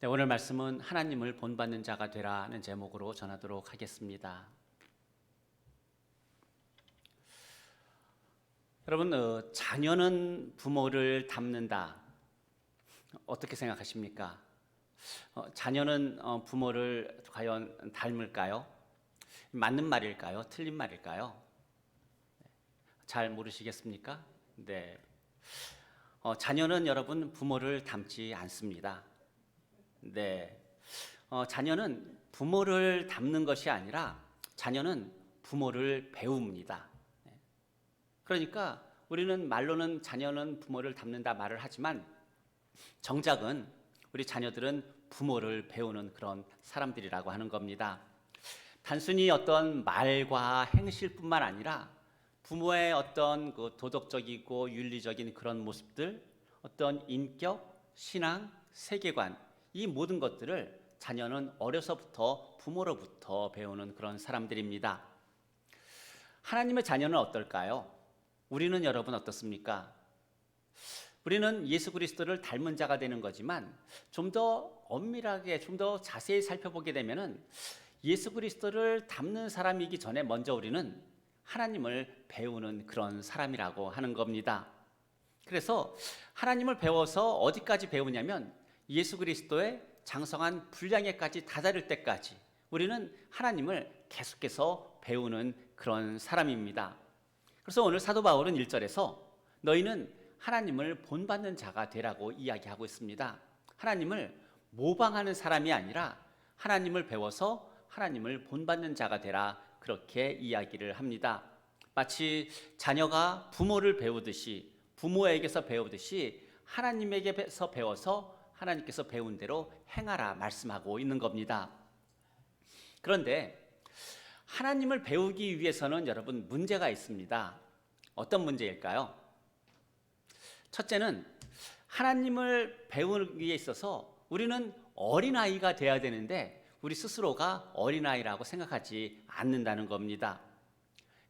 네, 오늘 말씀은 하나님을 본받는 자가 되라는 제목으로 전하도록 하겠습니다. 여러분, 자녀는 부모를 닮는다. 어떻게 생각하십니까? 자녀는 부모를 과연 닮을까요? 맞는 말일까요? 틀린 말일까요? 잘 모르시겠습니까? 네. 자녀는 여러분 부모를 닮지 않습니다. 네. 자녀는 부모를 닮는 것이 아니라 자녀는 부모를 배웁니다. 그러니까 우리는 말로는 자녀는 부모를 닮는다 말을 하지만 정작은 우리 자녀들은 부모를 배우는 그런 사람들이라고 하는 겁니다. 단순히 어떤 말과 행실뿐만 아니라 부모의 어떤 그 도덕적이고 윤리적인 그런 모습들, 어떤 인격, 신앙, 세계관, 이 모든 것들을 자녀는 어려서부터 부모로부터 배우는 그런 사람들입니다. 하나님의 자녀는 어떨까요? 우리는 여러분 어떻습니까? 우리는 예수 그리스도를 닮은 자가 되는 거지만 좀 더 엄밀하게, 좀 더 자세히 살펴보게 되면은 예수 그리스도를 닮는 사람이기 전에 먼저 우리는 하나님을 배우는 그런 사람이라고 하는 겁니다. 그래서 하나님을 배워서 어디까지 배우냐면 예수 그리스도의 장성한 분량에까지 다다를 때까지 우리는 하나님을 계속해서 배우는 그런 사람입니다. 그래서 오늘 사도 바울은 1절에서 너희는 하나님을 본받는 자가 되라고 이야기하고 있습니다. 하나님을 모방하는 사람이 아니라 하나님을 배워서 하나님을 본받는 자가 되라, 그렇게 이야기를 합니다. 마치 자녀가 부모를 배우듯이, 부모에게서 배우듯이 하나님에게서 배워서 하나님께서 배운 대로 행하라 말씀하고 있는 겁니다. 그런데 하나님을 배우기 위해서는 여러분 문제가 있습니다. 어떤 문제일까요? 첫째는 하나님을 배우기에 있어서 우리는 어린아이가 돼야 되는데 우리 스스로가 어린아이라고 생각하지 않는다는 겁니다.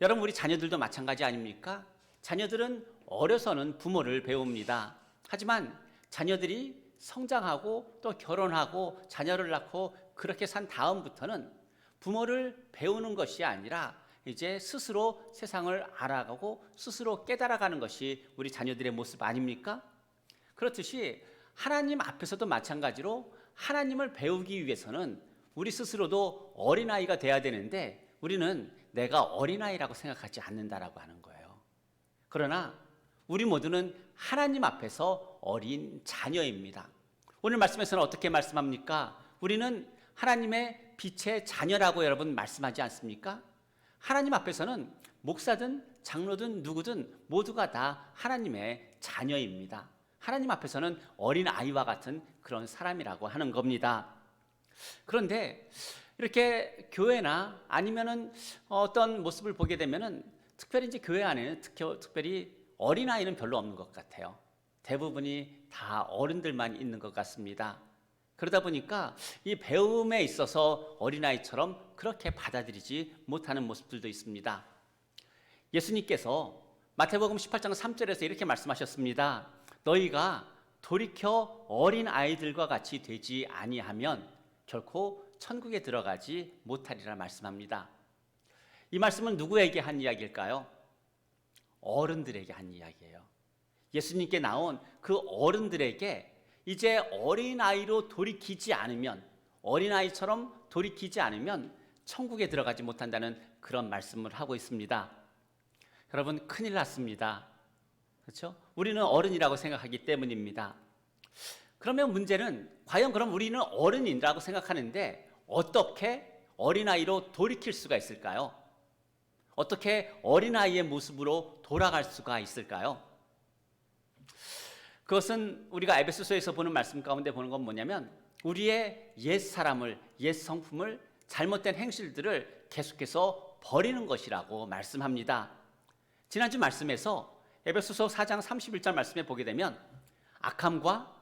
여러분, 우리 자녀들도 마찬가지 아닙니까? 자녀들은 어려서는 부모를 배웁니다. 하지만 자녀들이 성장하고 또 결혼하고 자녀를 낳고 그렇게 산 다음부터는 부모를 배우는 것이 아니라 이제 스스로 세상을 알아가고 스스로 깨달아가는 것이 우리 자녀들의 모습 아닙니까? 그렇듯이 하나님 앞에서도 마찬가지로 하나님을 배우기 위해서는 우리 스스로도 어린아이가 돼야 되는데 우리는 내가 어린아이라고 생각하지 않는다라고 하는 거예요. 그러나 우리 모두는 하나님 앞에서 어린 자녀입니다. 오늘 말씀에서는 어떻게 말씀합니까? 우리는 하나님의 빛의 자녀라고 여러분 말씀하지 않습니까? 하나님 앞에서는 목사든 장로든 누구든 모두가 다 하나님의 자녀입니다. 하나님 앞에서는 어린 아이와 같은 그런 사람이라고 하는 겁니다. 그런데 이렇게 교회나 아니면은 어떤 모습을 보게 되면은 특별히 이제 교회 안에는 특별히 어린 아이는 별로 없는 것 같아요. 대부분이 다 어른들만 있는 것 같습니다. 그러다 보니까 이 배움에 있어서 어린아이처럼 그렇게 받아들이지 못하는 모습들도 있습니다. 예수님께서 마태복음 18장 3절에서 이렇게 말씀하셨습니다. 너희가 돌이켜 어린아이들과 같이 되지 아니하면 결코 천국에 들어가지 못하리라 말씀합니다. 이 말씀은 누구에게 한 이야기일까요? 어른들에게 한 이야기예요. 예수님께 나온 그 어른들에게 이제 어린아이로 돌이키지 않으면, 어린아이처럼 돌이키지 않으면 천국에 들어가지 못한다는 그런 말씀을 하고 있습니다. 여러분, 큰일 났습니다. 그렇죠? 우리는 어른이라고 생각하기 때문입니다. 그러면 문제는 과연 그럼 우리는 어른이라고 생각하는데 어떻게 어린아이로 돌이킬 수가 있을까요? 어떻게 어린아이의 모습으로 돌아갈 수가 있을까요? 그것은 우리가 에베소서에서 보는 말씀 가운데 보는 건 뭐냐면 우리의 옛 사람을, 옛 성품을, 잘못된 행실들을 계속해서 버리는 것이라고 말씀합니다. 지난주 말씀에서 에베소서 4장 31절 말씀에 보게 되면 악함과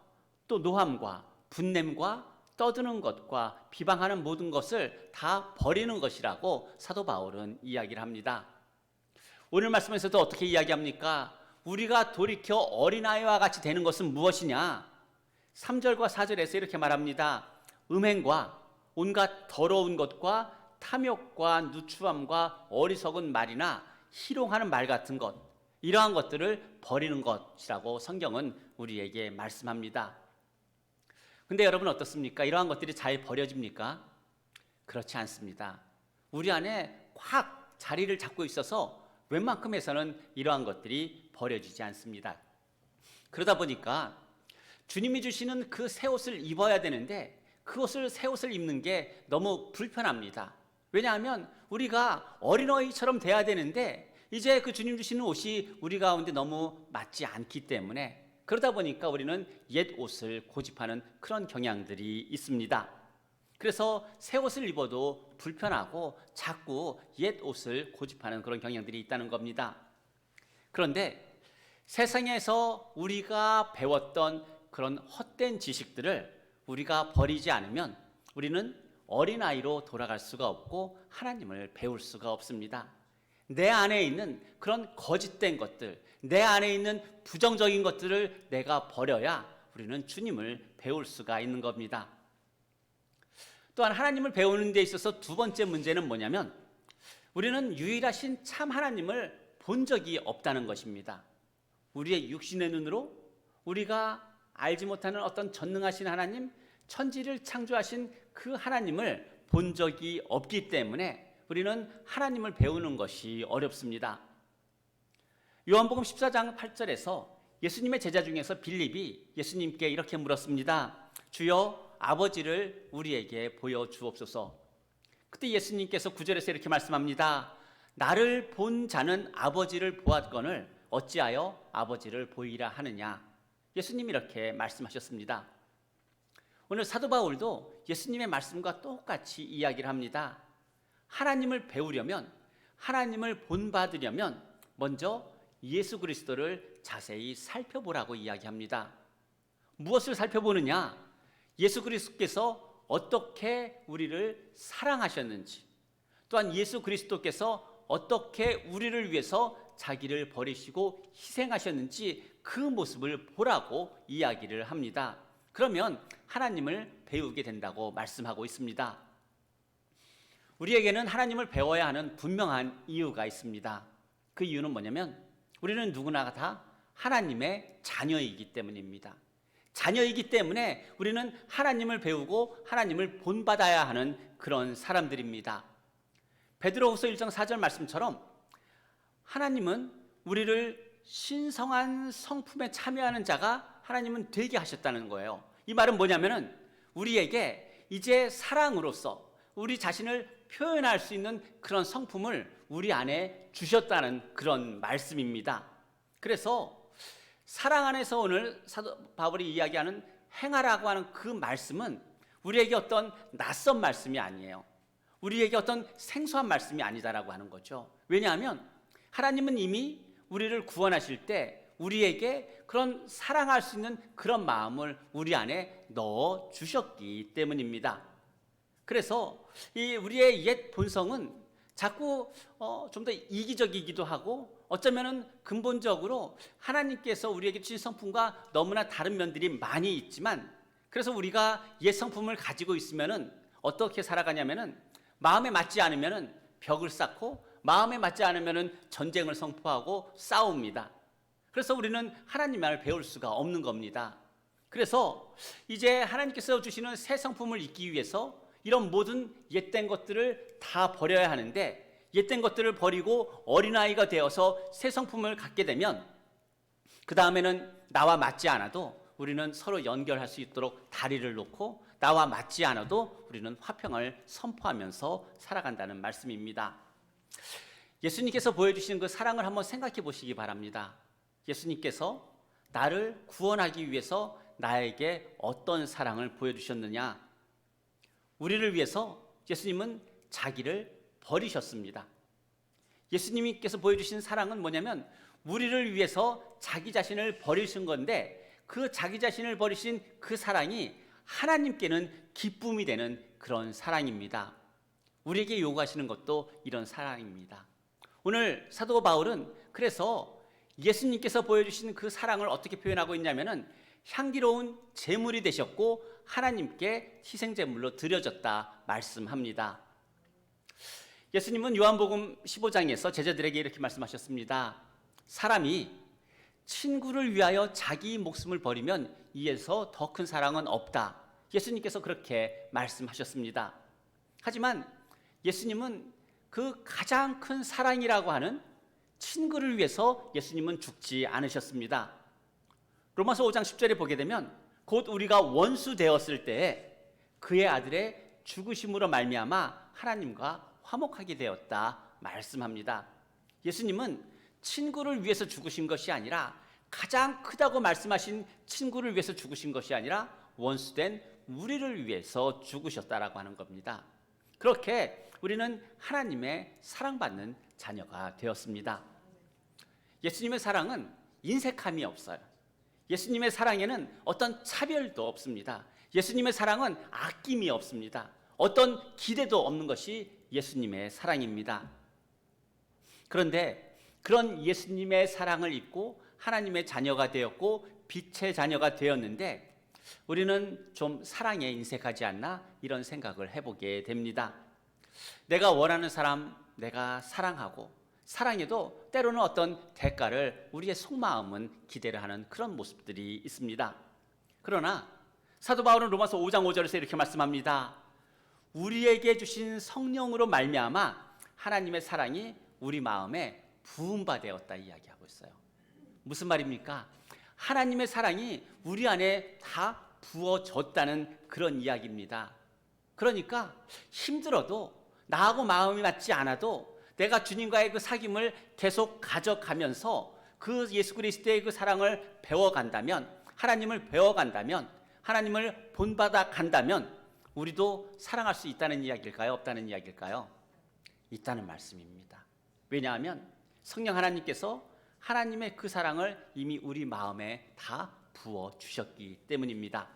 또 노함과 분냄과 떠드는 것과 비방하는 모든 것을 다 버리는 것이라고 사도 바울은 이야기를 합니다. 오늘 말씀에서도 어떻게 이야기합니까? 우리가 돌이켜 어린아이와 같이 되는 것은 무엇이냐? 3절과 4절에서 이렇게 말합니다. 음행과 온갖 더러운 것과 탐욕과 누추함과 어리석은 말이나 희롱하는 말 같은 것, 이러한 것들을 버리는 것이라고 성경은 우리에게 말씀합니다. 근데 여러분 어떻습니까? 이러한 것들이 잘 버려집니까? 그렇지 않습니다. 우리 안에 확 자리를 잡고 있어서 웬만큼 해서는 이러한 것들이 버려지지 않습니다. 그러다 보니까 주님이 주시는 그 새 옷을 입어야 되는데 새 옷을 입는 게 너무 불편합니다. 왜냐하면 우리가 어린아이처럼 돼야 되는데 이제 그 주님 주시는 옷이 우리 가운데 너무 맞지 않기 때문에, 그러다 보니까 우리는 옛 옷을 고집하는 그런 경향들이 있습니다. 그래서 새 옷을 입어도 불편하고 자꾸 옛 옷을 고집하는 그런 경향들이 있다는 겁니다. 그런데 세상에서 우리가 배웠던 그런 헛된 지식들을 우리가 버리지 않으면 우리는 어린아이로 돌아갈 수가 없고 하나님을 배울 수가 없습니다. 내 안에 있는 그런 거짓된 것들, 내 안에 있는 부정적인 것들을 내가 버려야 우리는 주님을 배울 수가 있는 겁니다. 또한 하나님을 배우는 데 있어서 두 번째 문제는 뭐냐면 우리는 유일하신 참 하나님을 본 적이 없다는 것입니다. 우리의 육신의 눈으로 우리가 알지 못하는 어떤 전능하신 하나님, 천지를 창조하신 그 하나님을 본 적이 없기 때문에 우리는 하나님을 배우는 것이 어렵습니다. 요한복음 14장 8절에서 예수님의 제자 중에서 빌립이 예수님께 이렇게 물었습니다. 주여, 아버지를 우리에게 보여주옵소서. 그때 예수님께서 9절에서 이렇게 말씀합니다. 나를 본 자는 아버지를 보았거늘 어찌하여 아버지를 보이라 하느냐. 예수님이 이렇게 말씀하셨습니다. 오늘 사도 바울도 예수님의 말씀과 똑같이 이야기를 합니다. 하나님을 배우려면, 하나님을 본받으려면 먼저 예수 그리스도를 자세히 살펴보라고 이야기합니다. 무엇을 살펴보느냐? 예수 그리스도께서 어떻게 우리를 사랑하셨는지, 또한 예수 그리스도께서 어떻게 우리를 위해서 자기를 버리시고 희생하셨는지 그 모습을 보라고 이야기를 합니다. 그러면 하나님을 배우게 된다고 말씀하고 있습니다. 우리에게는 하나님을 배워야 하는 분명한 이유가 있습니다. 그 이유는 뭐냐면 우리는 누구나 다 하나님의 자녀이기 때문입니다. 자녀이기 때문에 우리는 하나님을 배우고 하나님을 본받아야 하는 그런 사람들입니다. 베드로후서 1장 4절 말씀처럼 하나님은 우리를 신성한 성품에 참여하는 자가 하나님은 되게 하셨다는 거예요. 이 말은 뭐냐면은 우리에게 이제 사랑으로서 우리 자신을 표현할 수 있는 그런 성품을 우리 안에 주셨다는 그런 말씀입니다. 그래서 사랑 안에서 오늘 사도 바울이 이야기하는 행하라고 하는 그 말씀은 우리에게 어떤 낯선 말씀이 아니에요. 우리에게 어떤 생소한 말씀이 아니다라고 하는 거죠. 왜냐하면 하나님은 이미 우리를 구원하실 때 우리에게 그런 사랑할 수 있는 그런 마음을 우리 안에 넣어 주셨기 때문입니다. 그래서 이 우리의 옛 본성은 자꾸 좀 더 이기적이기도 하고 어쩌면은 근본적으로 하나님께서 우리에게 주신 성품과 너무나 다른 면들이 많이 있지만, 그래서 우리가 옛 성품을 가지고 있으면은 어떻게 살아가냐면은 마음에 맞지 않으면은 벽을 쌓고 마음에 맞지 않으면은 전쟁을 선포하고 싸웁니다. 그래서 우리는 하나님만을 배울 수가 없는 겁니다. 그래서 이제 하나님께서 주시는 새 성품을 잊기 위해서 이런 모든 옛된 것들을 다 버려야 하는데, 옛된 것들을 버리고 어린아이가 되어서 새 성품을 갖게 되면 그 다음에는 나와 맞지 않아도 우리는 서로 연결할 수 있도록 다리를 놓고 나와 맞지 않아도 우리는 화평을 선포하면서 살아간다는 말씀입니다. 예수님께서 보여주시는 그 사랑을 한번 생각해 보시기 바랍니다. 예수님께서 나를 구원하기 위해서 나에게 어떤 사랑을 보여주셨느냐? 우리를 위해서 예수님은 자기를 버리셨습니다. 예수님께서 보여주신 사랑은 뭐냐면 우리를 위해서 자기 자신을 버리신 건데, 그 자기 자신을 버리신 그 사랑이 하나님께는 기쁨이 되는 그런 사랑입니다. 우리에게 요구하시는 것도 이런 사랑입니다. 오늘 사도 바울은 그래서 예수님께서 보여주신 그 사랑을 어떻게 표현하고 있냐면은 향기로운 제물이 되셨고 하나님께 희생제물로 드려졌다 말씀합니다. 예수님은 요한복음 15장에서 제자들에게 이렇게 말씀하셨습니다. 사람이 친구를 위하여 자기 목숨을 버리면 이에서 더 큰 사랑은 없다. 예수님께서 그렇게 말씀하셨습니다. 하지만 예수님은 그 가장 큰 사랑이라고 하는 친구를 위해서 예수님은 죽지 않으셨습니다. 로마서 5장 10절에 보게 되면 곧 우리가 원수 되었을 때에 그의 아들의 죽으심으로 말미암아 하나님과 화목하게 되었다 말씀합니다. 예수님은 친구를 위해서 죽으신 것이 아니라 가장 크다고 말씀하신 친구를 위해서 죽으신 것이 아니라 원수된 우리를 위해서 죽으셨다라고 하는 겁니다. 그렇게 우리는 하나님의 사랑받는 자녀가 되었습니다. 예수님의 사랑은 인색함이 없어요. 예수님의 사랑에는 어떤 차별도 없습니다. 예수님의 사랑은 아낌이 없습니다. 어떤 기대도 없는 것이 예수님의 사랑입니다. 그런데 그런 예수님의 사랑을 입고 하나님의 자녀가 되었고 빛의 자녀가 되었는데 우리는 좀 사랑에 인색하지 않나 이런 생각을 해보게 됩니다. 내가 원하는 사람 내가 사랑하고 사랑해도 때로는 어떤 대가를 우리의 속마음은 기대를 하는 그런 모습들이 있습니다. 그러나 사도 바울은 로마서 5장 5절에서 이렇게 말씀합니다. 우리에게 주신 성령으로 말미암아 하나님의 사랑이 우리 마음에 부음받았다 이야기하고 있어요. 무슨 말입니까? 하나님의 사랑이 우리 안에 다 부어졌다는 그런 이야기입니다. 그러니까 힘들어도 나하고 마음이 맞지 않아도 내가 주님과의 그 사귐을 계속 가져가면서 그 예수 그리스도의 그 사랑을 배워간다면, 하나님을 배워간다면, 하나님을 본받아 간다면 우리도 사랑할 수 있다는 이야기일까요? 없다는 이야기일까요? 있다는 말씀입니다. 왜냐하면 성령 하나님께서 하나님의 그 사랑을 이미 우리 마음에 다 부어 주셨기 때문입니다.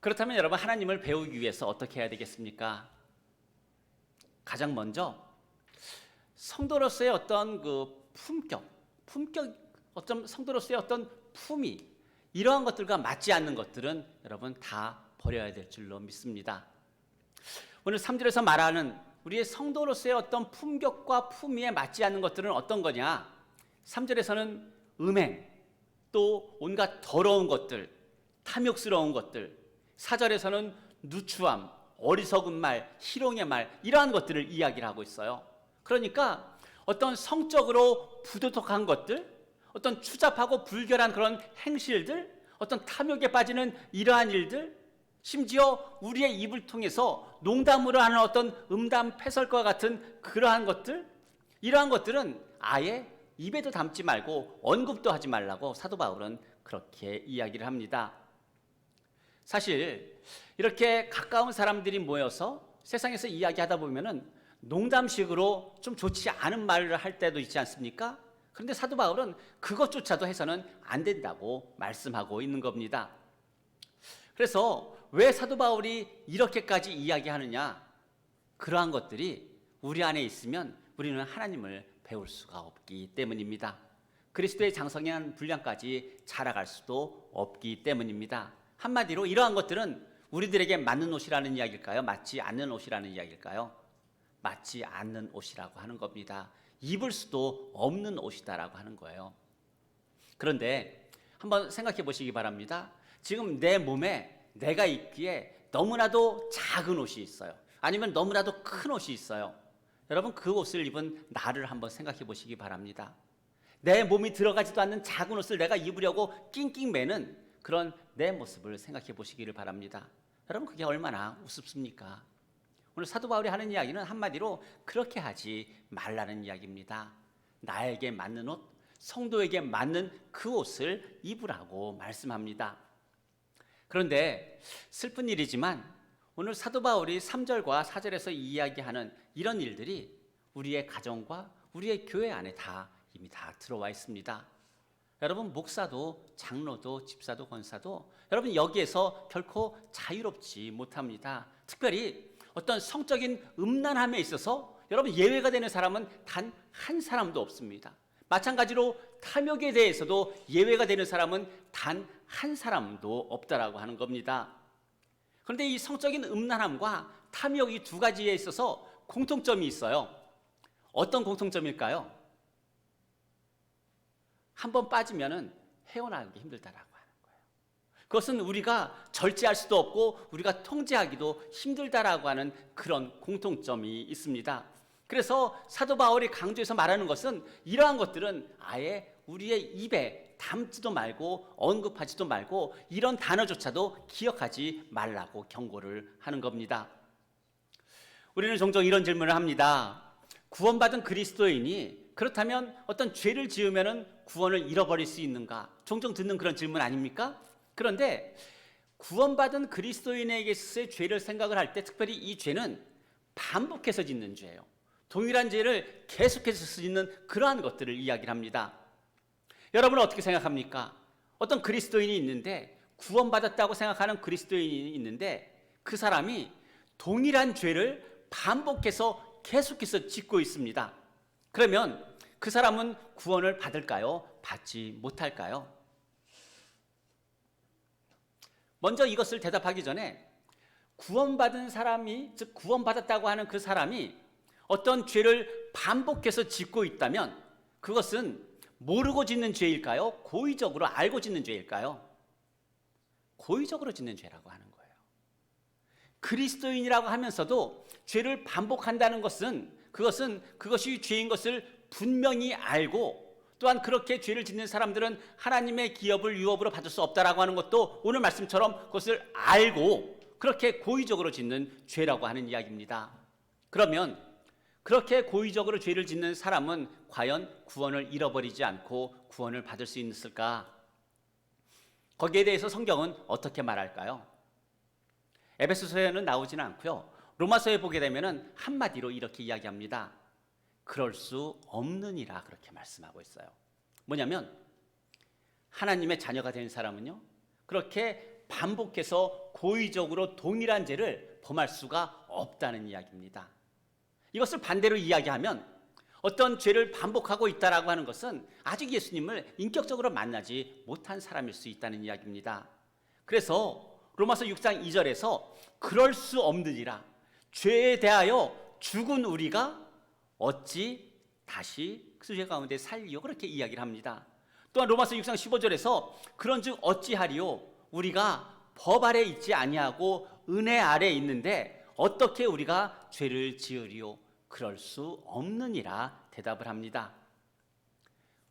그렇다면 여러분, 하나님을 배우기 위해서 어떻게 해야 되겠습니까? 가장 먼저 성도로서의 어떤 그 품격, 어떤 성도로서의 어떤 품위, 이러한 것들과 맞지 않는 것들은 여러분 다 버려야 될 줄로 믿습니다. 오늘 3절에서 말하는 우리의 성도로서의 어떤 품격과 품위에 맞지 않는 것들은 어떤 거냐? 3절에서는 음행, 또 온갖 더러운 것들, 탐욕스러운 것들, 4절에서는 누추함, 어리석은 말, 희롱의 말, 이러한 것들을 이야기를 하고 있어요. 그러니까 어떤 성적으로 부도덕한 것들, 어떤 추잡하고 불결한 그런 행실들, 어떤 탐욕에 빠지는 이러한 일들, 심지어 우리의 입을 통해서 농담으로 하는 어떤 음담 패설과 같은 그러한 것들, 이러한 것들은 아예 입에도 담지 말고 언급도 하지 말라고 사도 바울은 그렇게 이야기를 합니다. 사실 이렇게 가까운 사람들이 모여서 세상에서 이야기하다 보면은 농담식으로 좀 좋지 않은 말을 할 때도 있지 않습니까? 그런데 사도 바울은 그것조차도 해서는 안 된다고 말씀하고 있는 겁니다. 그래서 왜 사도 바울이 이렇게까지 이야기하느냐? 그러한 것들이 우리 안에 있으면 우리는 하나님을 배울 수가 없기 때문입니다. 그리스도의 장성한 분량까지 자라갈 수도 없기 때문입니다. 한마디로 이러한 것들은 우리들에게 맞는 옷이라는 이야기일까요? 맞지 않는 옷이라는 이야기일까요? 맞지 않는 옷이라고 하는 겁니다. 입을 수도 없는 옷이다라고 하는 거예요. 그런데 한번 생각해 보시기 바랍니다. 지금 내 몸에 내가 입기에 너무나도 작은 옷이 있어요. 아니면 너무나도 큰 옷이 있어요. 여러분, 그 옷을 입은 나를 한번 생각해 보시기 바랍니다. 내 몸이 들어가지도 않는 작은 옷을 내가 입으려고 낑낑 매는 그런 내 모습을 생각해 보시기를 바랍니다. 여러분, 그게 얼마나 우습습니까? 오늘 사도 바울이 하는 이야기는 한마디로 그렇게 하지 말라는 이야기입니다. 나에게 맞는 옷, 성도에게 맞는 그 옷을 입으라고 말씀합니다. 그런데 슬픈 일이지만 오늘 사도 바울이 3절과 4절에서 이야기하는 이런 일들이 우리의 가정과 우리의 교회 안에 다 이미 다 들어와 있습니다. 여러분, 목사도 장로도 집사도 권사도 여러분 여기에서 결코 자유롭지 못합니다. 특별히 어떤 성적인 음란함에 있어서 여러분 예외가 되는 사람은 단 한 사람도 없습니다. 마찬가지로 탐욕에 대해서도 예외가 되는 사람은 단 한 사람도 없다라고 하는 겁니다. 그런데 이 성적인 음란함과 탐욕 이 두 가지에 있어서 공통점이 있어요. 어떤 공통점일까요? 한번 빠지면은 헤어나오기 힘들다라고 하는 거예요. 그것은 우리가 절제할 수도 없고 우리가 통제하기도 힘들다라고 하는 그런 공통점이 있습니다. 그래서 사도 바울이 강조해서 말하는 것은 이러한 것들은 아예 우리의 입에 담지도 말고 언급하지도 말고 이런 단어조차도 기억하지 말라고 경고를 하는 겁니다. 우리는 종종 이런 질문을 합니다. 구원받은 그리스도인이 그렇다면 어떤 죄를 지으면 구원을 잃어버릴 수 있는가? 종종 듣는 그런 질문 아닙니까? 그런데 구원받은 그리스도인에게서의 죄를 생각을 할 때 특별히 이 죄는 반복해서 짓는 죄예요. 동일한 죄를 계속해서 짓는 그러한 것들을 이야기를 합니다. 여러분은 어떻게 생각합니까? 어떤 그리스도인이 있는데 구원받았다고 생각하는 그리스도인이 있는데 그 사람이 동일한 죄를 반복해서 계속해서 짓고 있습니다. 그러면 그 사람은 구원을 받을까요? 받지 못할까요? 먼저 이것을 대답하기 전에 구원받은 사람이, 즉 구원받았다고 하는 그 사람이 어떤 죄를 반복해서 짓고 있다면 그것은 모르고 짓는 죄일까요? 고의적으로 알고 짓는 죄일까요? 고의적으로 짓는 죄라고 하는 거예요. 그리스도인이라고 하면서도 죄를 반복한다는 것은 그것이 죄인 것을 분명히 알고 또한 그렇게 죄를 짓는 사람들은 하나님의 기업을 유업으로 받을 수 없다라고 하는 것도 오늘 말씀처럼 그것을 알고 그렇게 고의적으로 짓는 죄라고 하는 이야기입니다. 그러면 그렇게 고의적으로 죄를 짓는 사람은 과연 구원을 잃어버리지 않고 구원을 받을 수 있을까? 거기에 대해서 성경은 어떻게 말할까요? 에베소서에는 나오지는 않고요. 로마서에 보게 되면 한마디로 이렇게 이야기합니다. 그럴 수 없느니라 그렇게 말씀하고 있어요. 뭐냐면 하나님의 자녀가 된 사람은요. 그렇게 반복해서 고의적으로 동일한 죄를 범할 수가 없다는 이야기입니다. 이것을 반대로 이야기하면 어떤 죄를 반복하고 있다라고 하는 것은 아직 예수님을 인격적으로 만나지 못한 사람일 수 있다는 이야기입니다. 그래서 로마서 6장 2절에서 그럴 수 없느니라 죄에 대하여 죽은 우리가 어찌 다시 그 죄 가운데 살리요 그렇게 이야기를 합니다. 또한 로마서 6장 15절에서 그런즉 어찌하리요 우리가 법 아래 있지 아니하고 은혜 아래 있는데 어떻게 우리가 죄를 지으리요 그럴 수 없느니라 대답을 합니다.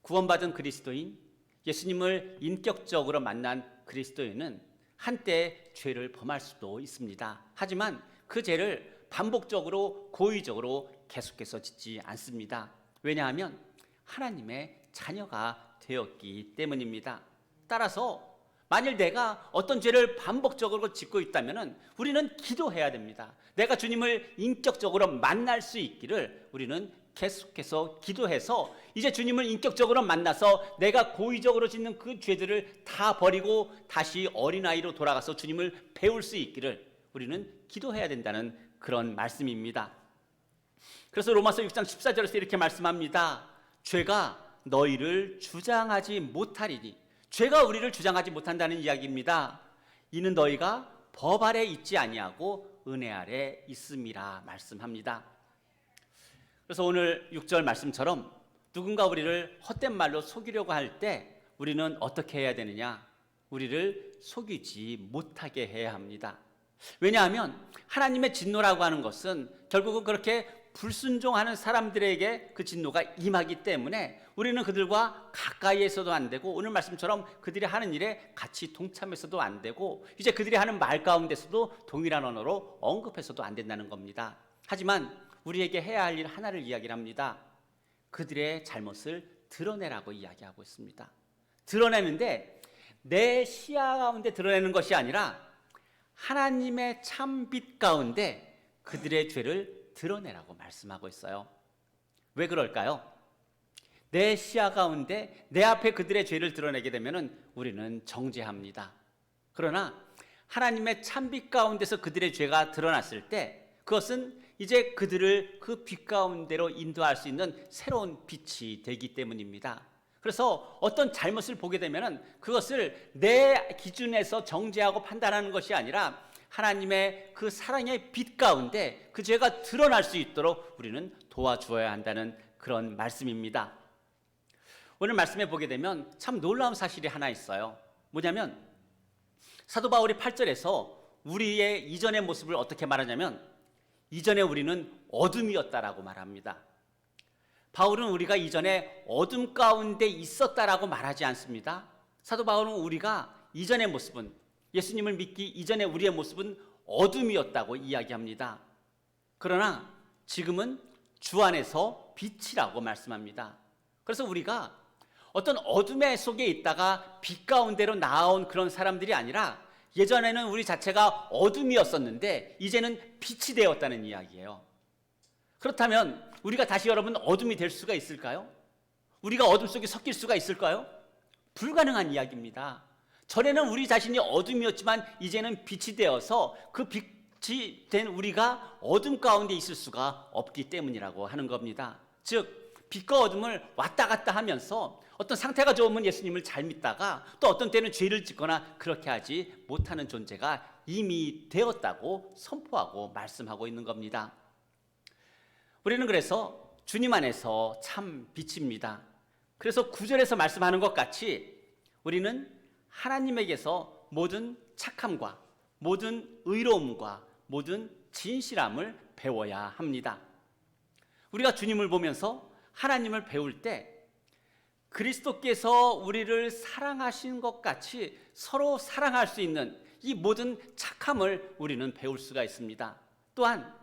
구원받은 그리스도인, 예수님을 인격적으로 만난 그리스도인은 한때 죄를 범할 수도 있습니다. 하지만 그 죄를 반복적으로 고의적으로 계속해서 짓지 않습니다. 왜냐하면 하나님의 자녀가 되었기 때문입니다. 따라서 만일 내가 어떤 죄를 반복적으로 짓고 있다면 우리는 기도해야 됩니다. 내가 주님을 인격적으로 만날 수 있기를 우리는 계속해서 기도해서 이제 주님을 인격적으로 만나서 내가 고의적으로 짓는 그 죄들을 다 버리고 다시 어린아이로 돌아가서 주님을 배울 수 있기를 우리는 기도해야 된다는 그런 말씀입니다. 그래서 로마서 6장 14절에서 이렇게 말씀합니다. 죄가 너희를 주장하지 못하리니 죄가 우리를 주장하지 못한다는 이야기입니다. 이는 너희가 법 아래 있지 아니하고 은혜 아래 있음이라 말씀합니다. 그래서 오늘 6절 말씀처럼 누군가 우리를 헛된 말로 속이려고 할 때 우리는 어떻게 해야 되느냐? 우리를 속이지 못하게 해야 합니다. 왜냐하면 하나님의 진노라고 하는 것은 결국은 그렇게 불순종하는 사람들에게 그 진노가 임하기 때문에 우리는 그들과 가까이에서도 안 되고 오늘 말씀처럼 그들이 하는 일에 같이 동참해서도 안 되고 이제 그들이 하는 말 가운데서도 동일한 언어로 언급해서도 안 된다는 겁니다. 하지만 우리에게 해야 할 일 하나를 이야기를 합니다. 그들의 잘못을 드러내라고 이야기하고 있습니다. 드러내는데 내 시야 가운데 드러내는 것이 아니라 하나님의 참 빛 가운데 그들의 죄를 드러내라고 말씀하고 있어요. 왜 그럴까요? 내 시야 가운데 내 앞에 그들의 죄를 드러내게 되면 우리는 정죄합니다. 그러나 하나님의 참빛 가운데서 그들의 죄가 드러났을 때 그것은 이제 그들을 그 빛 가운데로 인도할 수 있는 새로운 빛이 되기 때문입니다. 그래서 어떤 잘못을 보게 되면은 그것을 내 기준에서 정죄하고 판단하는 것이 아니라 하나님의 그 사랑의 빛 가운데 그 죄가 드러날 수 있도록 우리는 도와주어야 한다는 그런 말씀입니다. 오늘 말씀에 보게 되면 참 놀라운 사실이 하나 있어요. 뭐냐면 사도 바울이 8절에서 우리의 이전의 모습을 어떻게 말하냐면 이전에 우리는 어둠이었다라고 말합니다. 바울은 우리가 이전에 어둠 가운데 있었다라고 말하지 않습니다. 사도 바울은 우리가 이전의 모습은 예수님을 믿기 이전에 우리의 모습은 어둠이었다고 이야기합니다. 그러나 지금은 주 안에서 빛이라고 말씀합니다. 그래서 우리가 어떤 어둠의 속에 있다가 빛 가운데로 나온 그런 사람들이 아니라 예전에는 우리 자체가 어둠이었었는데 이제는 빛이 되었다는 이야기예요. 그렇다면 우리가 다시 여러분 어둠이 될 수가 있을까요? 우리가 어둠 속에 섞일 수가 있을까요? 불가능한 이야기입니다. 전에는 우리 자신이 어둠이었지만 이제는 빛이 되어서 그 빛이 된 우리가 어둠 가운데 있을 수가 없기 때문이라고 하는 겁니다. 즉 빛과 어둠을 왔다 갔다 하면서 어떤 상태가 좋으면 예수님을 잘 믿다가 또 어떤 때는 죄를 짓거나 그렇게 하지 못하는 존재가 이미 되었다고 선포하고 말씀하고 있는 겁니다. 우리는 그래서 주님 안에서 참 빛입니다. 그래서 9절에서 말씀하는 것 같이 우리는 하나님에게서 모든 착함과 모든 의로움과 모든 진실함을 배워야 합니다. 우리가 주님을 보면서 하나님을 배울 때 그리스도께서 우리를 사랑하신 것 같이 서로 사랑할 수 있는 이 모든 착함을 우리는 배울 수가 있습니다. 또한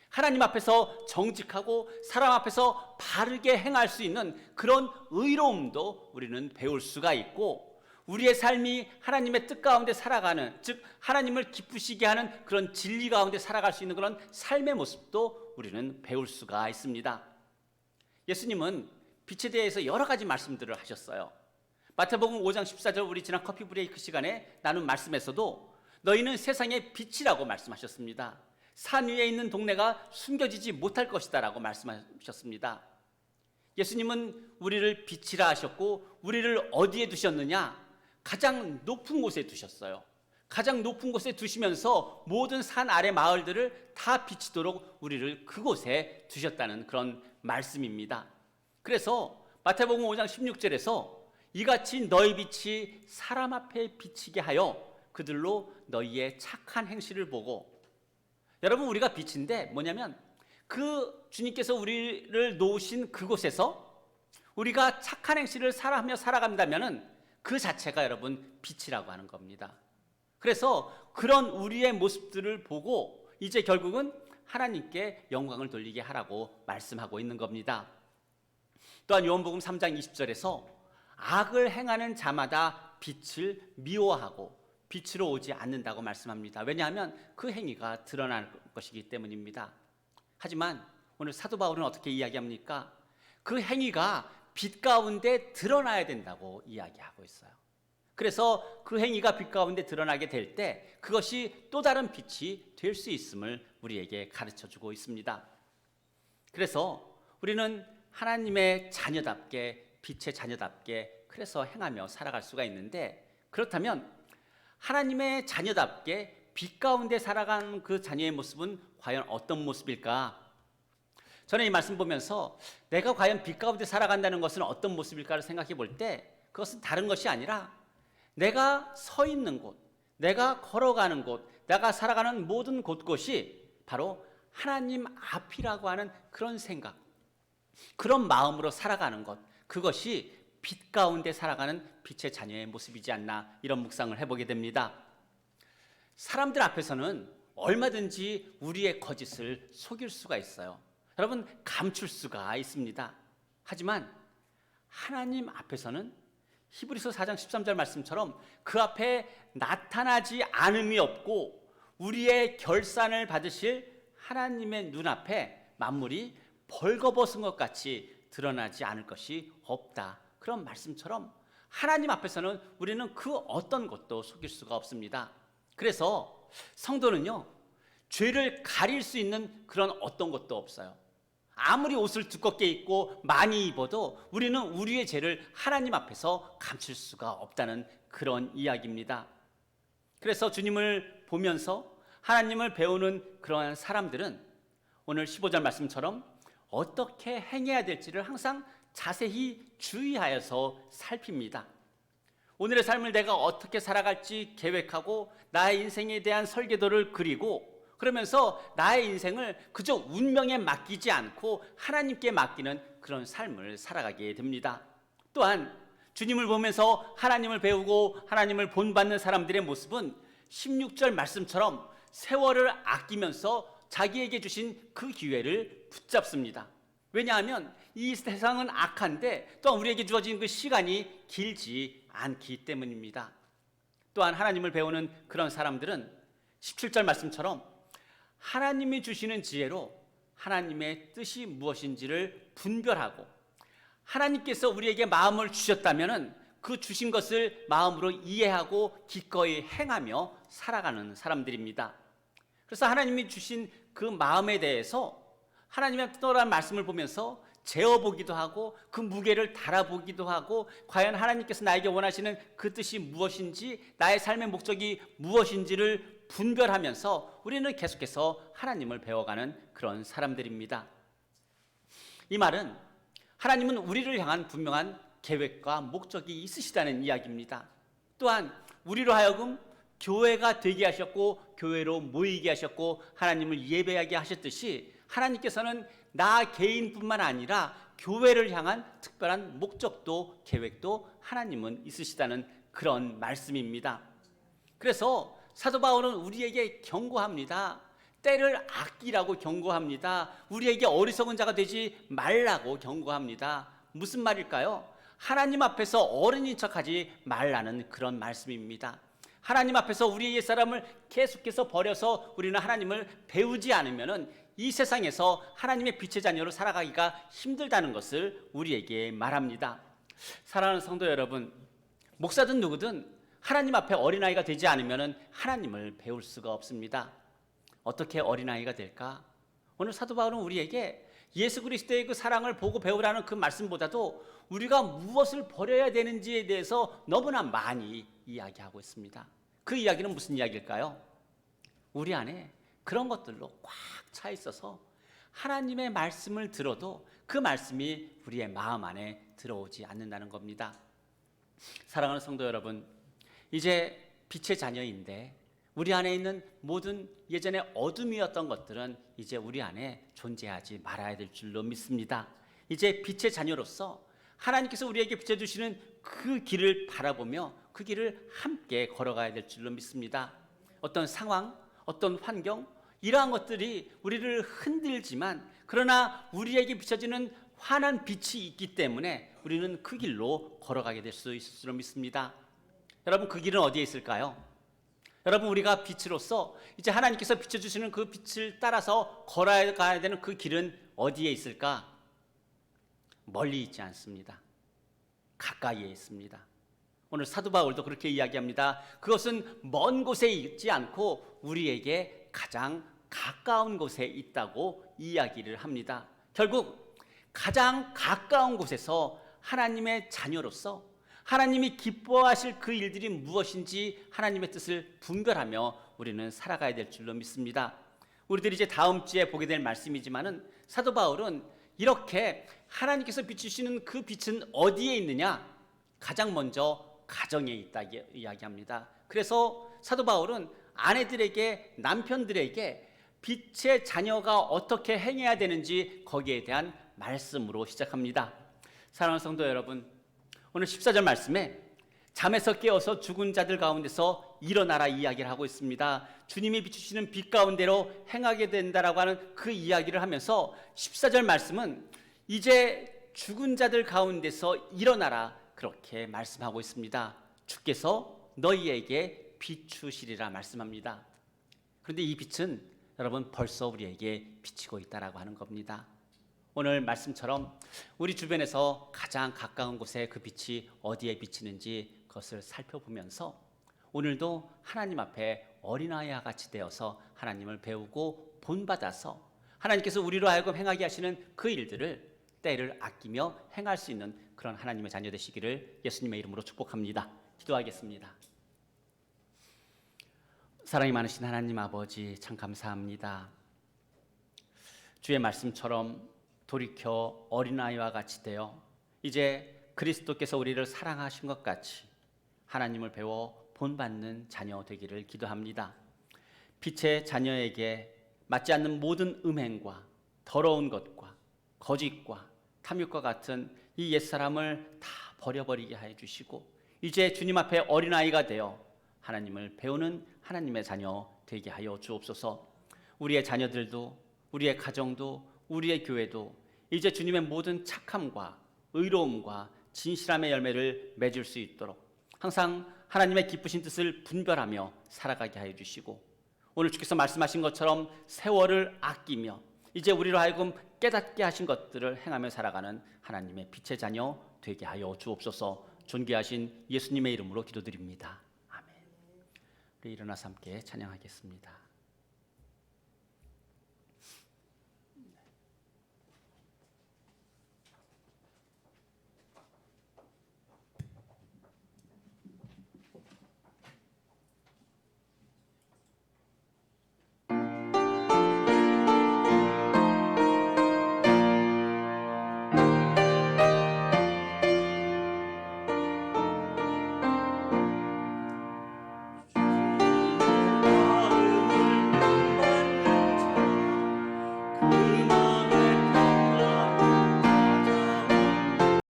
하나님 앞에서 정직하고 사람 앞에서 바르게 행할 수 있는 그런 의로움도 우리는 배울 수가 있고 우리의 삶이 하나님의 뜻 가운데 살아가는, 즉 하나님을 기쁘시게 하는 그런 진리 가운데 살아갈 수 있는 그런 삶의 모습도 우리는 배울 수가 있습니다. 예수님은 빛에 대해서 여러 가지 말씀들을 하셨어요. 마태복음 5장 14절 우리 지난 커피 브레이크 시간에 나눈 말씀에서도 너희는 세상의 빛이라고 말씀하셨습니다. 산 위에 있는 동네가 숨겨지지 못할 것이다 라고 말씀하셨습니다. 예수님은 우리를 빛이라 하셨고 우리를 어디에 두셨느냐? 가장 높은 곳에 두셨어요. 가장 높은 곳에 두시면서 모든 산 아래 마을들을 다 비치도록 우리를 그곳에 두셨다는 그런 말씀입니다. 그래서 마태복음 5장 16절에서 이같이 너희 빛이 사람 앞에 비치게 하여 그들로 너희의 착한 행실을 보고, 여러분 우리가 빛인데 뭐냐면 그 주님께서 우리를 놓으신 그곳에서 우리가 착한 행실을 하며 살아간다면은 그 자체가 여러분 빛이라고 하는 겁니다. 그래서 그런 우리의 모습들을 보고 이제 결국은 하나님께 영광을 돌리게 하라고 말씀하고 있는 겁니다. 또한 요한복음 3장 20절에서 악을 행하는 자마다 빛을 미워하고 빛으로 오지 않는다고 말씀합니다. 왜냐하면 그 행위가 드러날 것이기 때문입니다. 하지만 오늘 사도 바울은 어떻게 이야기합니까? 그 행위가 빛 가운데 드러나야 된다고 이야기하고 있어요. 그래서 그 행위가 빛 가운데 드러나게 될 때 그것이 또 다른 빛이 될 수 있음을 우리에게 가르쳐주고 있습니다. 그래서 우리는 하나님의 자녀답게 빛의 자녀답게 그래서 행하며 살아갈 수가 있는데, 그렇다면 하나님의 자녀답게 빛 가운데 살아가는 그 자녀의 모습은 과연 어떤 모습일까? 저는 이 말씀 보면서 내가 과연 빛 가운데 살아간다는 것은 어떤 모습일까를 생각해 볼 때 그것은 다른 것이 아니라 내가 서 있는 곳, 내가 걸어가는 곳, 내가 살아가는 모든 곳곳이 바로 하나님 앞이라고 하는 그런 생각, 그런 마음으로 살아가는 것, 그것이 빛 가운데 살아가는 빛의 자녀의 모습이지 않나, 이런 묵상을 해보게 됩니다. 사람들 앞에서는 얼마든지 우리의 거짓을 속일 수가 있어요. 여러분, 감출 수가 있습니다. 하지만 하나님 앞에서는 히브리서 4장 13절 말씀처럼 그 앞에 나타나지 않음이 없고 우리의 결산을 받으실 하나님의 눈앞에 만물이 벌거벗은 것 같이 드러나지 않을 것이 없다, 그런 말씀처럼 하나님 앞에서는 우리는 그 어떤 것도 속일 수가 없습니다. 그래서 성도는요, 죄를 가릴 수 있는 그런 어떤 것도 없어요. 아무리 옷을 두껍게 입고 많이 입어도 우리는 우리의 죄를 하나님 앞에서 감출 수가 없다는 그런 이야기입니다. 그래서 주님을 보면서 하나님을 배우는 그러한 사람들은 오늘 15절 말씀처럼 어떻게 행해야 될지를 항상 자세히 주의하여서 살핍니다. 오늘의 삶을 내가 어떻게 살아갈지 계획하고 나의 인생에 대한 설계도를 그리고 그러면서 나의 인생을 그저 운명에 맡기지 않고 하나님께 맡기는 그런 삶을 살아가게 됩니다. 또한 주님을 보면서 하나님을 배우고 하나님을 본받는 사람들의 모습은 16절 말씀처럼 세월을 아끼면서 자기에게 주신 그 기회를 붙잡습니다. 왜냐하면 이 세상은 악한데 또한 우리에게 주어진 그 시간이 길지 않기 때문입니다. 또한 하나님을 배우는 그런 사람들은 17절 말씀처럼 하나님이 주시는 지혜로 하나님의 뜻이 무엇인지를 분별하고 하나님께서 우리에게 마음을 주셨다면 그 주신 것을 마음으로 이해하고 기꺼이 행하며 살아가는 사람들입니다. 그래서 하나님이 주신 그 마음에 대해서 하나님의 특별한 말씀을 보면서 재어보기도 하고 그 무게를 달아보기도 하고 과연 하나님께서 나에게 원하시는 그 뜻이 무엇인지 나의 삶의 목적이 무엇인지를 분별하면서 우리는 계속해서 하나님을 배워가는 그런 사람들입니다. 이 말은 하나님은 우리를 향한 분명한 계획과 목적이 있으시다는 이야기입니다. 또한 우리로 하여금 교회가 되게 하셨고 교회로 모이게 하셨고 하나님을 예배하게 하셨듯이 하나님께서는 나 개인뿐만 아니라 교회를 향한 특별한 목적도 계획도 하나님은 있으시다는 그런 말씀입니다. 그래서 사도 바울은 우리에게 경고합니다. 때를 아끼라고 경고합니다. 우리에게 어리석은 자가 되지 말라고 경고합니다. 무슨 말일까요? 하나님 앞에서 어른인 척하지 말라는 그런 말씀입니다. 하나님 앞에서 우리의 옛사람을 계속해서 버려서 우리는 하나님을 배우지 않으면 이 세상에서 하나님의 빛의 자녀로 살아가기가 힘들다는 것을 우리에게 말합니다. 사랑하는 성도 여러분, 목사든 누구든 하나님 앞에 어린아이가 되지 않으면 하나님을 배울 수가 없습니다. 어떻게 어린아이가 될까? 오늘 사도 바울은 우리에게 예수 그리스도의 그 사랑을 보고 배우라는 그 말씀보다도 우리가 무엇을 버려야 되는지에 대해서 너무나 많이 이야기하고 있습니다. 그 이야기는 무슨 이야기일까요? 우리 안에 그런 것들로 꽉 차 있어서 하나님의 말씀을 들어도 그 말씀이 우리의 마음 안에 들어오지 않는다는 겁니다. 사랑하는 성도 여러분, 이제 빛의 자녀인데 우리 안에 있는 모든 예전에 어둠이었던 것들은 이제 우리 안에 존재하지 말아야 될 줄로 믿습니다. 이제 빛의 자녀로서 하나님께서 우리에게 비춰주시는 그 길을 바라보며 그 길을 함께 걸어가야 될 줄로 믿습니다. 어떤 상황, 어떤 환경, 이러한 것들이 우리를 흔들지만 그러나 우리에게 비춰지는 환한 빛이 있기 때문에 우리는 그 길로 걸어가게 될 수 있을 줄로 믿습니다. 여러분, 그 길은 어디에 있을까요? 여러분, 우리가 빛으로서 이제 하나님께서 비춰주시는 그 빛을 따라서 걸어가야 되는 그 길은 어디에 있을까? 멀리 있지 않습니다. 가까이에 있습니다. 오늘 사도 바울도 그렇게 이야기합니다. 그것은 먼 곳에 있지 않고 우리에게 가장 가까운 곳에 있다고 이야기를 합니다. 결국 가장 가까운 곳에서 하나님의 자녀로서 하나님이 기뻐하실 그 일들이 무엇인지 하나님의 뜻을 분별하며 우리는 살아가야 될 줄로 믿습니다. 우리들이 이제 다음 주에 보게 될 말씀이지만은 사도 바울은 이렇게 하나님께서 비추시는 그 빛은 어디에 있느냐? 가장 먼저 가정에 있다 이야기합니다. 그래서 사도 바울은 아내들에게, 남편들에게 빛의 자녀가 어떻게 행해야 되는지 거기에 대한 말씀으로 시작합니다. 사랑하는 성도 여러분, 오늘 14절 말씀에 잠에서 깨어서 죽은 자들 가운데서 일어나라 이야기를 하고 있습니다. 주님이 비추시는 빛 가운데로 행하게 된다라고 하는 그 이야기를 하면서 14절 말씀은 이제 죽은 자들 가운데서 일어나라 그렇게 말씀하고 있습니다. 주께서 너희에게 비추시리라 말씀합니다. 그런데 이 빛은 여러분 벌써 우리에게 비치고 있다라고 하는 겁니다. 오늘 말씀처럼 우리 주변에서 가장 가까운 곳에 그 빛이 어디에 비치는지 그것을 살펴보면서 오늘도 하나님 앞에 어린아이와 같이 되어서 하나님을 배우고 본받아서 하나님께서 우리로 하여금 행하게 하시는 그 일들을 때를 아끼며 행할 수 있는 그런 하나님의 자녀 되시기를 예수님의 이름으로 축복합니다. 기도하겠습니다. 사랑이 많으신 하나님 아버지, 참 감사합니다. 주의 말씀처럼 돌이켜 어린아이와 같이 되어 이제 그리스도께서 우리를 사랑하신 것 같이 하나님을 배워 본받는 자녀 되기를 기도합니다. 빛의 자녀에게 맞지 않는 모든 음행과 더러운 것과 거짓과 탐욕과 같은 이 옛사람을 다 버려버리게 해 주시고 이제 주님 앞에 어린아이가 되어 하나님을 배우는 하나님의 자녀 되게 하여 주옵소서. 우리의 자녀들도 우리의 가정도 우리의 교회도 이제 주님의 모든 착함과 의로움과 진실함의 열매를 맺을 수 있도록 항상 하나님의 기쁘신 뜻을 분별하며 살아가게 하여 주시고 오늘 주께서 말씀하신 것처럼 세월을 아끼며 이제 우리로 하여금 깨닫게 하신 것들을 행하며 살아가는 하나님의 빛의 자녀 되게 하여 주옵소서. 존귀하신 예수님의 이름으로 기도드립니다. 아멘. 우리 일어나서 함께 찬양하겠습니다.